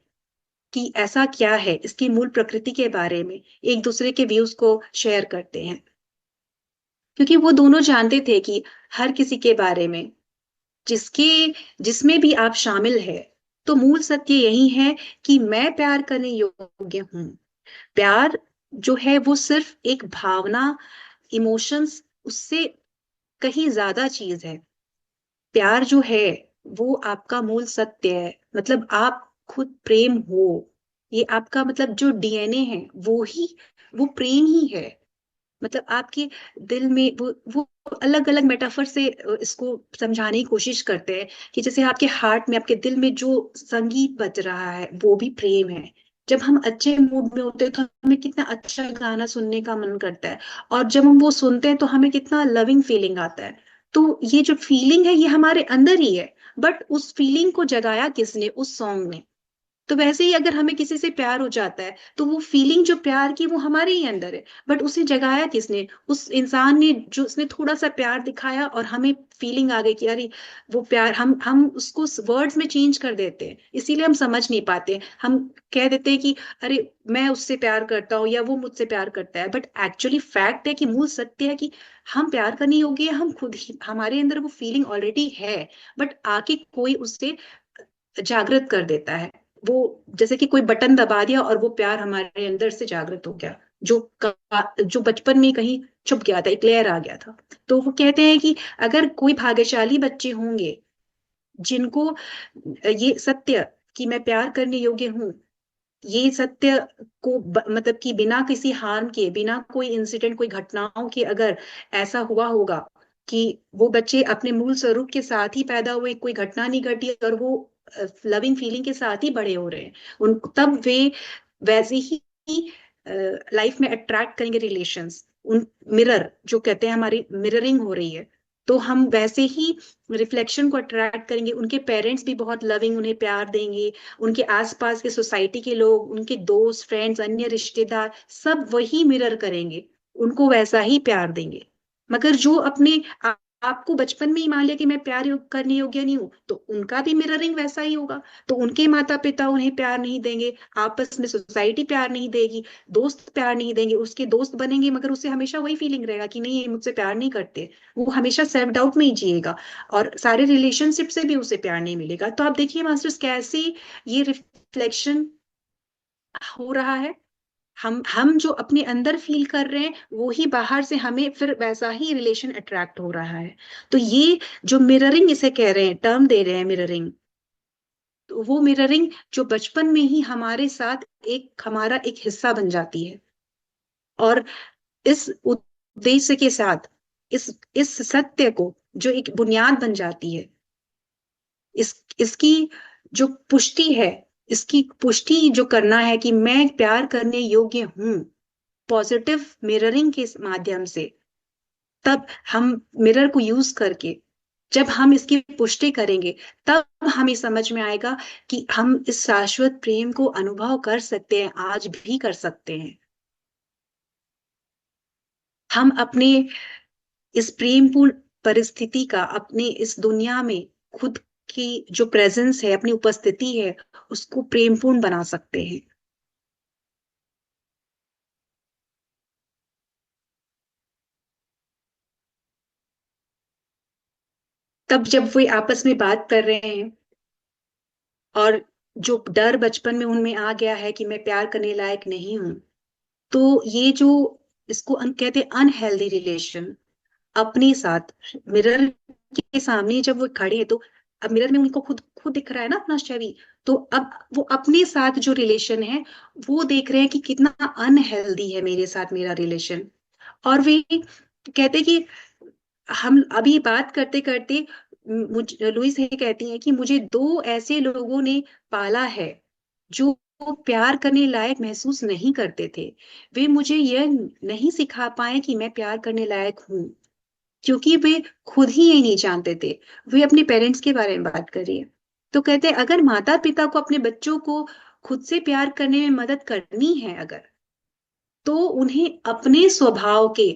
कि ऐसा क्या है, इसकी मूल प्रकृति के बारे में एक दूसरे के व्यूज को शेयर करते हैं। क्योंकि वो दोनों जानते थे कि हर किसी के बारे में जिसके जिसमें भी आप शामिल है, तो मूल सत्य यही है कि मैं प्यार करने योग्य हूँ। प्यार जो है वो सिर्फ एक भावना, इमोशंस, उससे कहीं ज्यादा चीज है। प्यार जो है वो आपका मूल सत्य है, मतलब आप खुद प्रेम हो। ये आपका मतलब जो डीएनए है वो ही वो प्रेम ही है। मतलब आपके दिल में वो अलग अलग मेटाफर से इसको समझाने की कोशिश करते हैं कि जैसे आपके हार्ट में, आपके दिल में जो संगीत बज रहा है वो भी प्रेम है। जब हम अच्छे मूड में होते हैं तो हमें कितना अच्छा गाना सुनने का मन करता है, और जब हम वो सुनते हैं तो हमें कितना लविंग फीलिंग आता है। तो ये जो फीलिंग है ये हमारे अंदर ही है, बट उस फीलिंग को जगाया किसने? उस सॉन्ग ने। तो वैसे ही अगर हमें किसी से प्यार हो जाता है तो वो फीलिंग जो प्यार की वो हमारे ही अंदर है, बट उसे जगाया किसने? उस इंसान ने, जो उसने थोड़ा सा प्यार दिखाया और हमें फीलिंग आ गई कि अरे वो प्यार, हम उसको वर्ड्स में चेंज कर देते हैं, इसीलिए हम समझ नहीं पाते। हम कह देते हैं कि अरे मैं उससे प्यार करता हूँ या वो मुझसे प्यार करता है, बट एक्चुअली फैक्ट है कि मूल सत्य है कि हम प्यार करने योग्य हैं, हम खुद ही, हमारे अंदर वो फीलिंग ऑलरेडी है। बट आके कोई उससे जागृत कर देता है। वो जैसे कि कोई बटन दबा दिया और वो प्यार हमारे अंदर से जागृत हो गया, जो बचपन में कहीं छुप गया था, एक लेयर आ गया था। तो वो कहते हैं कि अगर कोई भाग्यशाली बच्चे होंगे जिनको ये सत्य कि मैं प्यार करने योग्य हूँ, ये सत्य को मतलब कि बिना किसी हार्म के, बिना कोई इंसिडेंट, कोई घटनाओं के, अगर ऐसा हुआ होगा कि वो बच्चे अपने मूल स्वरूप के साथ ही पैदा हुए, कोई घटना नहीं घटी और वो लविंग फीलिंग के साथ ही बड़े हो रहे हैं, उन तब वे वैसे ही लाइफ में अट्रैक्ट करेंगे रिलेशंस। उन मिरर जो कहते हैं, हमारी मिररिंग हो रही है, तो हम वैसे ही रिफ्लेक्शन को अट्रैक्ट करेंगे। उनके पेरेंट्स भी बहुत लविंग, उन्हें प्यार देंगे, उनके आसपास के सोसाइटी के लोग, उनके दोस्त, फ्रेंड्स, अन्य रिश्तेदार, सब वही मिरर करेंगे, उनको वैसा ही प्यार देंगे। मगर जो अपने आपको बचपन में ही मान लिया कि मैं प्यार करने योग्य नहीं हूं, तो उनका भी मिररिंग वैसा ही होगा। तो उनके माता पिता उन्हें प्यार नहीं देंगे, आपस में सोसाइटी प्यार नहीं देगी, दोस्त प्यार नहीं देंगे, उसके दोस्त बनेंगे मगर उसे हमेशा वही फीलिंग रहेगा कि नहीं ये मुझसे प्यार नहीं करते। वो हमेशा सेल्फ डाउट में ही जिएगा, और सारे रिलेशनशिप से भी उसे प्यार नहीं मिलेगा। तो आप देखिए मास्टर्स कैसे ये रिफ्लेक्शन हो रहा है। हम जो अपने अंदर फील कर रहे हैं वो ही बाहर से हमें फिर वैसा ही रिलेशन अट्रैक्ट हो रहा है। तो ये जो मिररिंग इसे कह रहे हैं, टर्म दे रहे हैं मिररिंग, तो वो मिररिंग जो बचपन में ही हमारे साथ हमारा एक हिस्सा बन जाती है। और इस उद्देश्य के साथ, इस सत्य को जो एक बुनियाद बन जाती है, इसकी जो पुष्टि है, इसकी पुष्टि जो करना है कि मैं प्यार करने योग्य हूं, पॉजिटिव मिररिंग के माध्यम से, तब हम मिरर को यूज करके जब हम इसकी पुष्टि करेंगे, तब हमें समझ में आएगा कि हम इस शाश्वत प्रेम को अनुभव कर सकते हैं, आज भी कर सकते हैं। हम अपने इस प्रेमपूर्ण परिस्थिति का, अपने इस दुनिया में खुद की जो प्रेजेंस है, अपनी उपस्थिति है, उसको प्रेमपूर्ण बना सकते हैं। तब जब वे आपस में बात कर रहे हैं, और जो डर बचपन में उनमें आ गया है कि मैं प्यार करने लायक नहीं हूं, तो ये जो इसको कहते हैं अनहेल्दी रिलेशन अपने साथ, मिरर के सामने जब वो खड़े हैं, तो अब मिरर में उनको खुद खुद दिख रहा है ना अपना छवि, तो अब वो अपने साथ जो रिलेशन है, वो देख रहे हैं कि कितना अनहेल्दी है मेरे साथ मेरा रिलेशन। और वे कहते कि हम अभी बात करते करते, लुइस ये कहती हैं कि मुझे दो ऐसे लोगों ने पाला है जो प्यार करने लायक महसूस नहीं करते थे। वे मुझे यह नहीं सिखा पाए कि मैं प्यार करने लायक हूं, क्योंकि वे खुद ही ये नहीं जानते थे। वे अपने पेरेंट्स के बारे में बात कर रही है। तो कहते हैं अगर माता पिता को अपने बच्चों को खुद से प्यार करने में मदद करनी है अगर, तो उन्हें अपने स्वभाव के,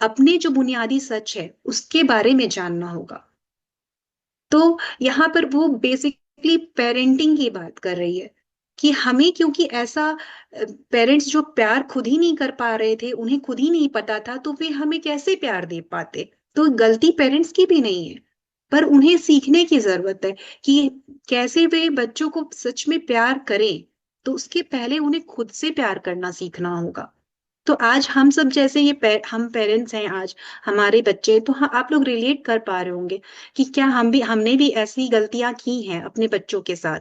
अपने जो बुनियादी सच है उसके बारे में जानना होगा। तो यहाँ पर वो बेसिकली पेरेंटिंग की बात कर रही है कि हमें, क्योंकि ऐसा पेरेंट्स जो प्यार खुद ही नहीं कर पा रहे थे, उन्हें खुद ही नहीं पता था, तो वे हमें कैसे प्यार दे पाते। तो गलती पेरेंट्स की भी नहीं है, पर उन्हें सीखने की जरूरत है कि कैसे वे बच्चों को सच में प्यार करें। तो उसके पहले उन्हें खुद से प्यार करना सीखना होगा। तो आज हम सब जैसे हम पेरेंट्स हैं, आज हमारे बच्चे, तो हाँ, आप लोग रिलेट कर पा रहे होंगे कि क्या हमने भी ऐसी गलतियां की हैं अपने बच्चों के साथ।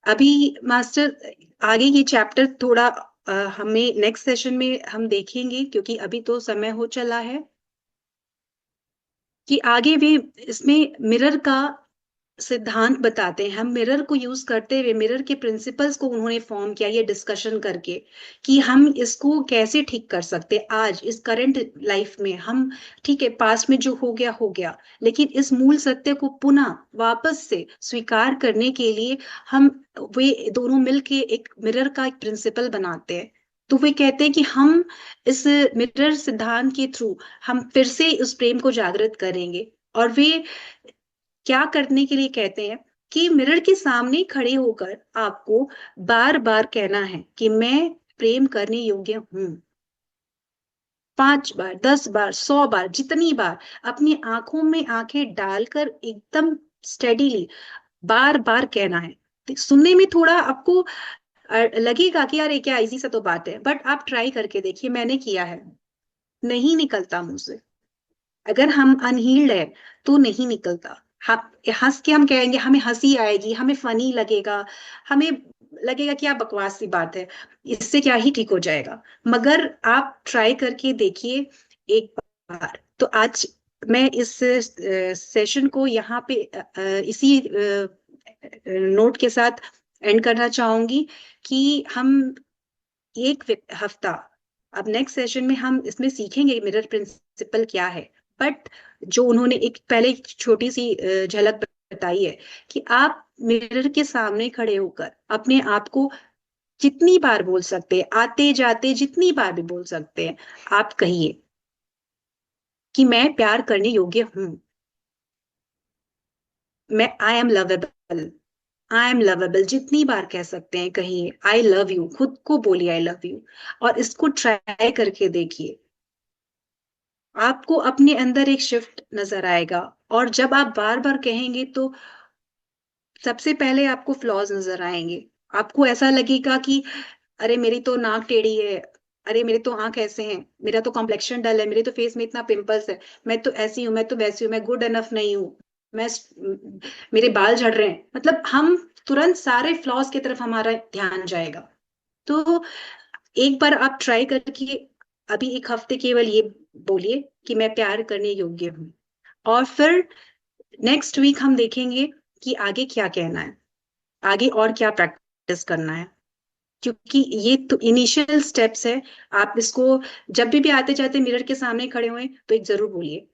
अभी मास्टर आगे ये चैप्टर थोड़ा हमें नेक्स्ट सेशन में हम देखेंगे, क्योंकि अभी तो समय हो चला है कि आगे भी इसमें मिरर का सिद्धांत बताते हैं। हम मिरर को यूज करते हुए, मिरर के प्रिंसिपल्स को उन्होंने फॉर्म किया ये डिस्कशन करके, कि हम इसको कैसे ठीक कर सकते हैं आज इस करंट लाइफ में। हम ठीक है, पास्ट में जो हो गया हो गया, लेकिन इस मूल सत्य को पुनः वापस से स्वीकार करने के लिए हम, वे दोनों मिलके एक मिरर का एक प्रिंसिपल बनाते हैं। तो वे कहते हैं कि हम इस मिरर सिद्धांत के थ्रू हम फिर से उस प्रेम को जागृत करेंगे। और वे क्या करने के लिए कहते हैं कि मिरर के सामने खड़े होकर आपको बार बार कहना है कि मैं प्रेम करने योग्य हूं। 5 बार, 10 बार, 100 बार, जितनी बार अपनी आंखों में आंखें डालकर एकदम स्टेडीली बार बार कहना है। तो सुनने में थोड़ा आपको लगेगा कि यार ये क्या इजी सा तो बात है, बट आप ट्राई करके देखिए, मैंने किया है, नहीं निकलता मुझसे। अगर हम अनहील्ड है तो नहीं निकलता। हम हंस के हम कहेंगे, हमें हंसी आएगी, हमें फनी लगेगा, हमें लगेगा कि आप बकवास सी बात है, इससे क्या ही ठीक हो जाएगा। मगर आप ट्राई करके देखिए एक बार। तो आज मैं इस सेशन को यहाँ पे इसी नोट के साथ एंड करना चाहूंगी कि हम एक हफ्ता, अब नेक्स्ट सेशन में हम इसमें सीखेंगे मिरर प्रिंसिपल क्या है। बट जो उन्होंने एक पहले एक छोटी सी झलक बताई है कि आप मिरर के सामने खड़े होकर अपने आप को जितनी बार बोल सकते हैं, आते जाते जितनी बार भी बोल सकते हैं, आप कहिए कि मैं प्यार करने योग्य हूं, मैं I am lovable, I am lovable, जितनी बार कह सकते हैं कहिए। आई लव यू, खुद को बोलिए आई लव यू। और इसको ट्राई करके देखिए, आपको अपने अंदर एक शिफ्ट नजर आएगा। और जब आप बार बार कहेंगे, तो सबसे पहले आपको फ्लॉज नजर आएंगे। आपको ऐसा लगेगा कि अरे मेरी तो नाक टेढ़ी है, अरे मेरे तो आंख ऐसे हैं, मेरा तो कॉम्प्लेक्शन डल है, मेरे तो फेस में इतना पिंपल्स है, मैं तो ऐसी हूँ, मैं तो वैसी हूँ, मैं गुड इनफ नहीं हूँ, मैं मेरे बाल झड़ रहे हैं, मतलब हम तुरंत सारे फ्लॉज की तरफ हमारा ध्यान जाएगा। तो एक बार आप ट्राई करके अभी एक हफ्ते केवल ये बोलिए कि मैं प्यार करने योग्य हूँ, और फिर नेक्स्ट वीक हम देखेंगे कि आगे क्या कहना है, आगे और क्या प्रैक्टिस करना है, क्योंकि ये तो इनिशियल स्टेप्स है। आप इसको जब भी आते जाते मिरर के सामने खड़े हुए तो एक जरूर बोलिए।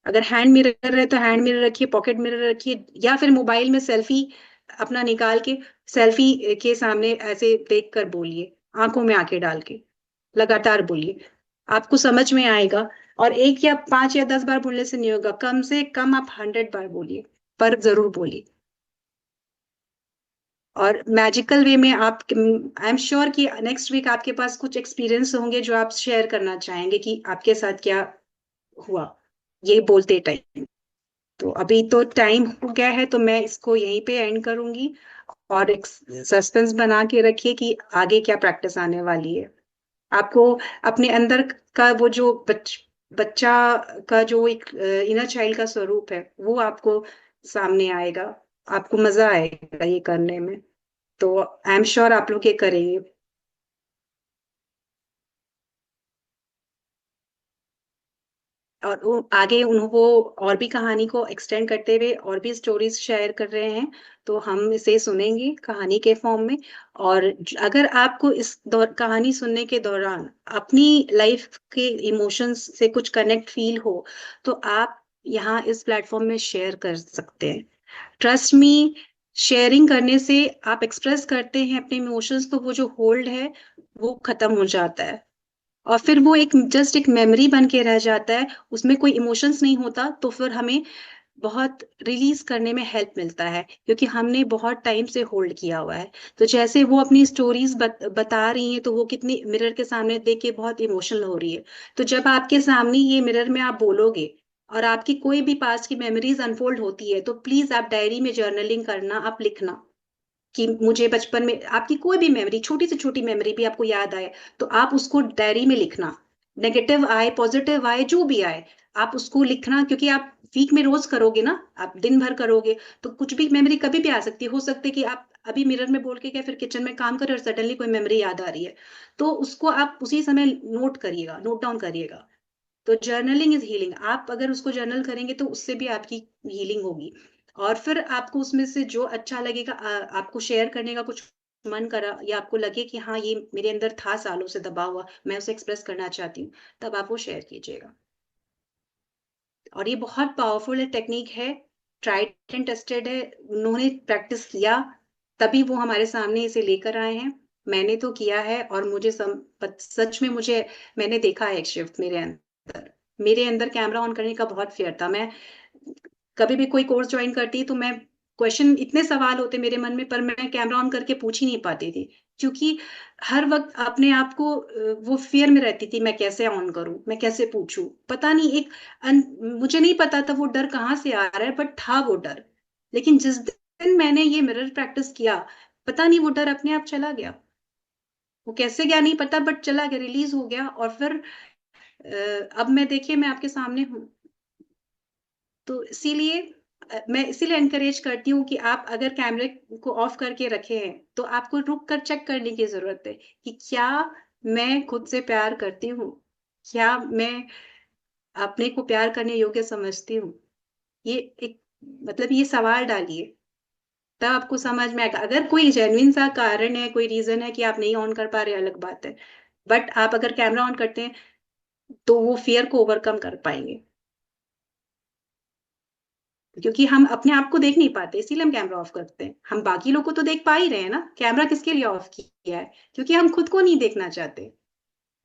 अगर हैंड मिरर है तो हैंड मिरर रखिए, पॉकेट मिरर रखिए, या फिर मोबाइल में सेल्फी अपना निकाल के सेल्फी के सामने ऐसे देख कर बोलिए, आंखों में आंखें डाल के लगातार बोलिए, आपको समझ में आएगा। और एक या 5 या 10 बार बोलने से नहीं होगा, कम से कम आप 100 बार बोलिए, पर जरूर बोलिए। और मैजिकल वे में आप, आई एम श्योर कि नेक्स्ट वीक आपके पास कुछ एक्सपीरियंस होंगे जो आप शेयर करना चाहेंगे कि आपके साथ क्या हुआ ये बोलते टाइम। तो अभी तो टाइम हो गया है, तो मैं इसको यहीं पे एंड करूंगी। और एक सस्पेंस बना के रखिए कि आगे क्या प्रैक्टिस आने वाली है। आपको अपने अंदर का वो जो बच्चा का जो एक इनर चाइल्ड का स्वरूप है वो आपको सामने आएगा, आपको मजा आएगा ये करने में। तो आई एम श्योर आप लोग ये करेंगे। और वो आगे वो और भी कहानी को एक्सटेंड करते हुए और भी स्टोरीज शेयर कर रहे हैं, तो हम इसे सुनेंगे कहानी के फॉर्म में। और अगर आपको इस कहानी सुनने के दौरान अपनी लाइफ के इमोशंस से कुछ कनेक्ट फील हो, तो आप यहाँ इस प्लेटफॉर्म में शेयर कर सकते हैं। ट्रस्ट मी, शेयरिंग करने से आप एक्सप्रेस करते हैं अपने इमोशंस, तो वो जो होल्ड है वो खत्म हो जाता है, और फिर वो एक जस्ट एक मेमोरी बन के रह जाता है, उसमें कोई इमोशंस नहीं होता। तो फिर हमें बहुत रिलीज करने में हेल्प मिलता है, क्योंकि हमने बहुत टाइम से होल्ड किया हुआ है। तो जैसे वो अपनी स्टोरीज बता रही हैं, तो वो कितनी मिरर के सामने देख के बहुत इमोशनल हो रही है। तो जब आपके सामने ये मिरर में आप बोलोगे और आपकी कोई भी पास्ट की मेमोरीज अनफोल्ड होती है, तो प्लीज आप डायरी में जर्नलिंग करना, आप लिखना कि मुझे बचपन में आपकी कोई भी मेमोरी, छोटी से छोटी मेमोरी भी आपको याद आए, तो आप उसको डायरी में लिखना। नेगेटिव आए पॉजिटिव आए जो भी आए, आप उसको लिखना, क्योंकि आप वीक में रोज करोगे ना, आप दिन भर करोगे, तो कुछ भी मेमोरी कभी भी आ सकती है। हो सकता है कि आप अभी मिरर में बोल के गए, फिर किचन में काम कर और सडनली कोई मेमोरी याद आ रही है, तो उसको आप उसी समय नोट करिएगा, नोट डाउन करिएगा। तो जर्नलिंग इज हीलिंग, आप अगर उसको जर्नल करेंगे तो उससे भी आपकी हीलिंग होगी। और फिर आपको उसमें से जो अच्छा लगेगा, आपको शेयर करने का कुछ मन करा, या आपको लगे कि हाँ ये मेरे अंदर था सालों से दबा हुआ, मैं उसे एक्सप्रेस करना चाहती हूँ, तब आप वो शेयर कीजिएगा। और ये बहुत पावरफुल टेक्निक है, ट्राइड एंड टेस्टेड है, उन्होंने प्रैक्टिस किया तभी वो हमारे सामने इसे लेकर आए हैं। मैंने तो किया है, और मुझे सच में मुझे, मैंने देखा है एक शिफ्ट मेरे अंदर। मेरे अंदर कैमरा ऑन करने का बहुत फियर था। मैं कभी भी कोई कोर्स ज्वाइन करती तो मैं, क्वेश्चन इतने सवाल होते मेरे मन में, पर मैं कैमरा ऑन करके पूछ ही नहीं पाती थी, क्योंकि हर वक्त अपने आप को वो फियर में रहती थी, मैं कैसे ऑन करूं, मैं कैसे पूछूं, पता नहीं एक मुझे नहीं पता था वो डर कहाँ से आ रहा है, बट था वो डर। लेकिन जिस दिन मैंने ये मिरर प्रैक्टिस किया, पता नहीं वो डर अपने आप चला गया। वो कैसे गया नहीं पता, बट चला गया, रिलीज हो गया। और फिर अब मैं देखिए मैं आपके सामने हूँ। तो इसीलिए मैं इसीलिए एनकरेज करती हूँ कि आप अगर कैमरे को ऑफ करके रखे हैं, तो आपको रुक कर चेक करने की जरूरत है कि क्या मैं खुद से प्यार करती हूँ, क्या मैं अपने को प्यार करने योग्य समझती हूँ। ये एक, मतलब ये सवाल डालिए, तब आपको समझ में आएगा। अगर कोई जेन्युइन सा कारण है, कोई रीजन है कि आप नहीं ऑन कर पा रहे, अलग बात है, बट आप अगर कैमरा ऑन करते हैं तो वो फियर को ओवरकम कर पाएंगे। क्योंकि हम अपने आप को देख नहीं पाते, इसीलिए हम कैमरा ऑफ करते हैं। हम बाकी लोग को तो देख पा ही रहे हैं ना, कैमरा किसके लिए ऑफ किया है? क्योंकि हम खुद को नहीं देखना चाहते।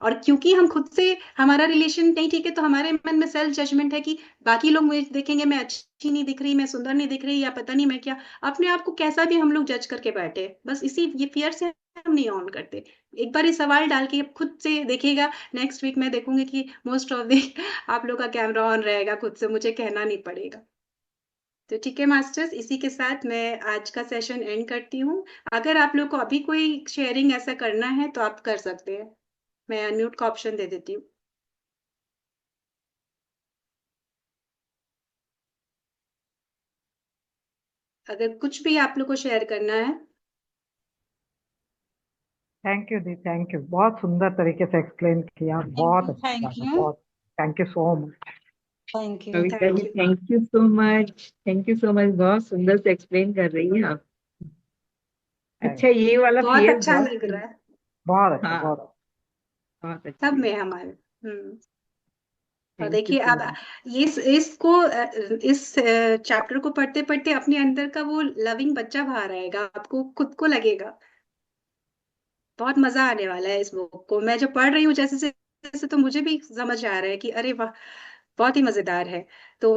और क्योंकि हम खुद से, हमारा रिलेशन नहीं ठीक है, तो हमारे मन में सेल्फ जजमेंट है कि बाकी लोग मुझे देखेंगे, मैं अच्छी नहीं दिख रही, मैं सुंदर नहीं दिख रही, या पता नहीं मैं क्या, अपने आप को कैसा भी हम लोग जज करके बैठे हैं। बस इसी ये फियर से हम नहीं ऑन करते। एक बार ये सवाल डाल के खुद से देखिएगा, नेक्स्ट वीक मैं देखूंगी कि मोस्ट ऑफ द आप लोग का कैमरा ऑन रहेगा, खुद से मुझे कहना नहीं पड़ेगा। तो ठीक है मास्टर्स, इसी के साथ मैं आज का सेशन एंड करती हूँ। अगर आप लोग को अभी कोई शेयरिंग ऐसा करना है तो आप कर सकते हैं। मैं अनम्यूट का ऑप्शन दे देती हूँ। अगर कुछ भी आप लोग को शेयर करना है। Thank you the, thank you, बहुत सुंदर तरीके से एक्सप्लेन किया, बहुत अच्छा थैंक लगा, यू बहुत thank you so much. Thank you. Kavita ji thank you. Thank you so much, thank you so much, बहुत सुंदर से एक्सप्लेन कर रही हैं आप। अच्छा ये वाला बहुत फेयर अच्छा बहुत लग रहा है बहुत अच्छा, हाँ बहुत अच्छा। बहुत सब अच्छी। में हमारे। और थैंक यू देखिए सो अब मच। इसको इस चैप्टर को पढ़ते पढ़ते अपने अंदर का वो लविंग बच्चा बाहर आएगा, आपको खुद को लगेगा। बहुत मजा आने वाला है इस बुक को। मैं जो पढ़ रही हूँ जैसे जैसे, तो मुझे भी समझ आ रहा है कि अरे वाह, बहुत ही मजेदार है। तो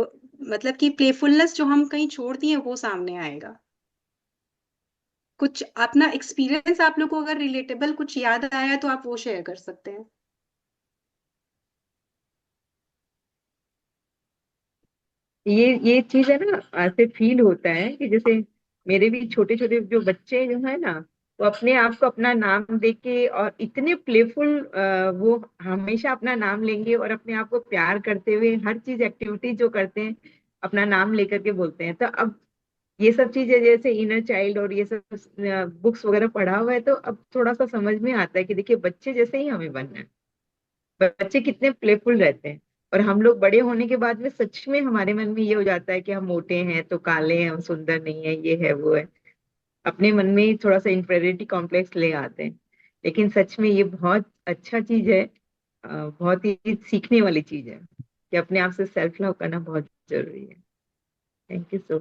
मतलब कि प्लेफुलनेस जो हम कहीं छोड़ दिए वो सामने आएगा। कुछ अपना एक्सपीरियंस आप लोग को अगर रिलेटेबल कुछ याद आया तो आप वो शेयर कर सकते हैं। ये चीज है ना, ऐसे फील होता है कि जैसे मेरे भी छोटे छोटे जो बच्चे जो है ना, वो अपने आप को अपना नाम देके और इतने प्लेफुल, वो हमेशा अपना नाम लेंगे और अपने आप को प्यार करते हुए हर चीज एक्टिविटी जो करते हैं अपना नाम लेकर के बोलते हैं। तो अब ये सब चीजें जैसे इनर चाइल्ड और ये सब बुक्स वगैरह पढ़ा हुआ है, तो अब थोड़ा सा समझ में आता है कि देखिए बच्चे जैसे ही हमें बनना है। बच्चे कितने प्लेफुल रहते हैं, और हम लोग बड़े होने के बाद में सच में हमारे मन में ये हो जाता है कि हम मोटे हैं तो काले हैं, हम सुंदर नहीं है, ये है वो है। अपने मन में ही थोड़ा सा इंफेरियोरिटी कॉम्प्लेक्स ले आते हैं। लेकिन सच में ये बहुत अच्छा चीज है, बहुत ही सीखने वाली चीज है कि अपने आप से सेल्फ लव करना बहुत जरूरी है। Thank you so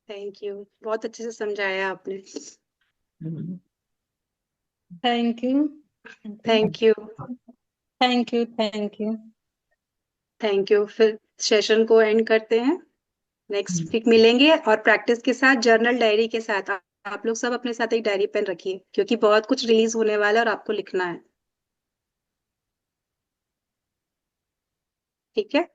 thank you, बहुत अच्छे से समझाया आपने। Much. Thank you thank you. Thank you thank you. Thank you. फिर सेशन को एंड करते हैं। नेक्स्ट वीक मिलेंगे और प्रैक्टिस के साथ, जर्नल डायरी के साथ। आप लोग सब अपने साथ एक डायरी पेन रखिए, क्योंकि बहुत कुछ रिलीज होने वाला है और आपको लिखना है। ठीक है।